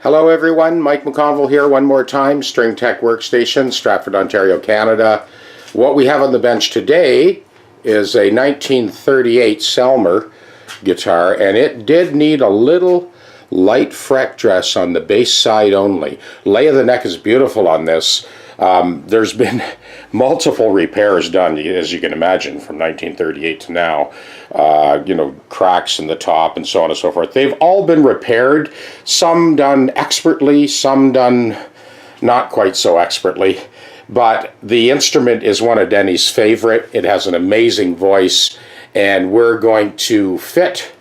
Hello everyone, Mike McConville here one more time, StringTech Workstation, Stratford, Ontario, Canada. What we have on the bench today is a 1938 Selmer guitar, and it did need a little light fret dress on the bass side only. Lay of the neck is beautiful on this. There's been multiple repairs done, as you can imagine, from 1938 to now. Cracks in the top and so on and so forth. They've all been repaired, some done expertly, some done not quite so expertly. But the instrument is one of Denny's favorite. It has an amazing voice, and we're going to fit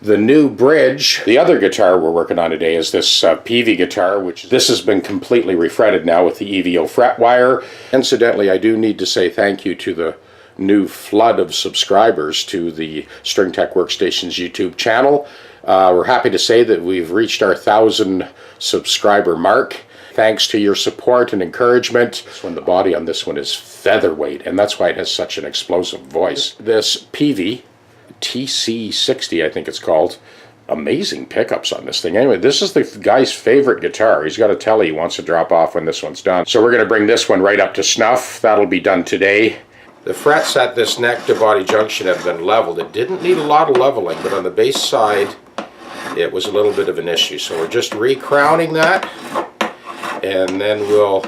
the new bridge. The other guitar we're working on today is this Peavey guitar, which this has been completely refretted now with the EVO fret wire. Incidentally, I do need to say thank you to the new flood of subscribers to the StringTech Workstation's YouTube channel. We're happy to say that we've reached our 1,000 subscriber mark. Thanks to your support and encouragement. The body on this one is featherweight, and that's why it has such an explosive voice. This Peavey TC60, I think it's called. Amazing pickups on this thing. Anyway, this is the guy's favorite guitar. He's got a telly he wants to drop off when this one's done. So we're going to bring this one right up to snuff. That'll be done today. The frets at this neck to body junction have been leveled. It didn't need a lot of leveling, but on the bass side it was a little bit of an issue. So we're just re-crowning that, and then we'll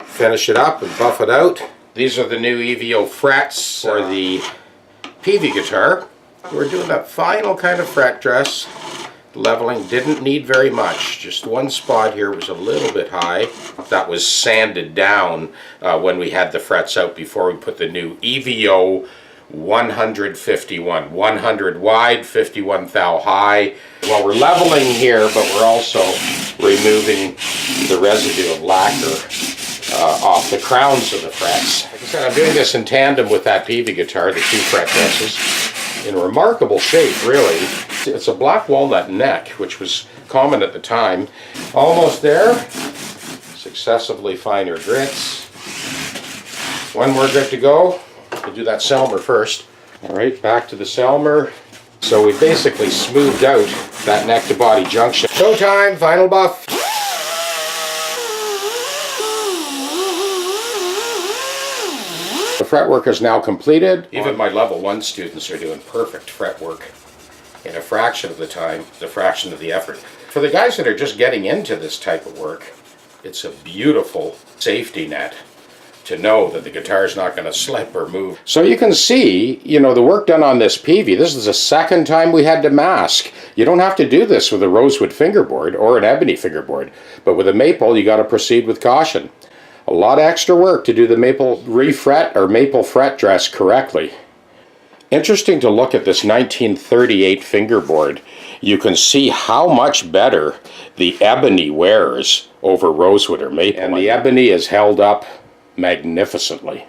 finish it up and buff it out. These are the new EVO frets for the Peavey guitar. We're doing that final kind of fret dress. Leveling didn't need very much. Just one spot here was a little bit high. That was sanded down when we had the frets out before we put the new EVO 151. 100 wide, 51 thou high. Well, we're leveling here, but we're also removing the residue of lacquer off the crowns of the frets. Like I said, I'm doing this in tandem with that Peavey guitar, the two fret dresses, in remarkable shape, really. It's a black walnut neck, which was common at the time. Almost there. Successively finer grits. One more grit to go. We'll do that Selmer first. Alright, back to the Selmer. So we basically smoothed out that neck to body junction. Showtime, final buff. The fretwork is now completed. Even my level 1 students are doing perfect fretwork in a fraction of the time, a fraction of the effort. For the guys that are just getting into this type of work, it's a beautiful safety net to know that the guitar is not going to slip or move. So you can see, the work done on this Peavey. This is the second time we had to mask. You don't have to do this with a rosewood fingerboard or an ebony fingerboard, but with a maple you got to proceed with caution. A lot of extra work to do the maple refret or maple fret dress correctly. Interesting to look at this 1938 fingerboard. You can see how much better the ebony wears over rosewood or maple. And the ebony is held up magnificently.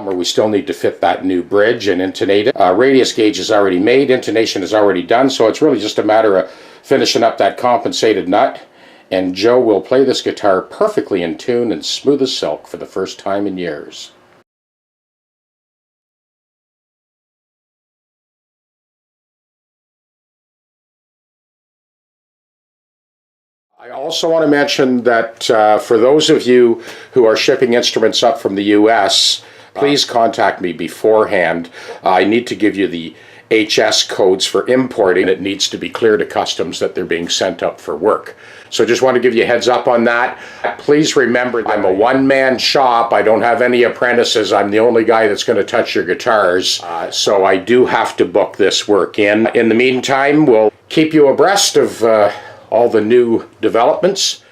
We still need to fit that new bridge and intonate it. Radius gauge is already made, intonation is already done, so it's really just a matter of finishing up that compensated nut. And Joe will play this guitar perfectly in tune and smooth as silk for the first time in years. I also want to mention that for those of you who are shipping instruments up from the US, please contact me beforehand. I need to give you the HS codes for importing. It needs to be clear to customs that they're being sent up for work. So just want to give you a heads up on that. Please remember, I'm a one-man shop. I don't have any apprentices. I'm the only guy that's going to touch your guitars. So I do have to book this work in. In the meantime, we'll keep you abreast of all the new developments.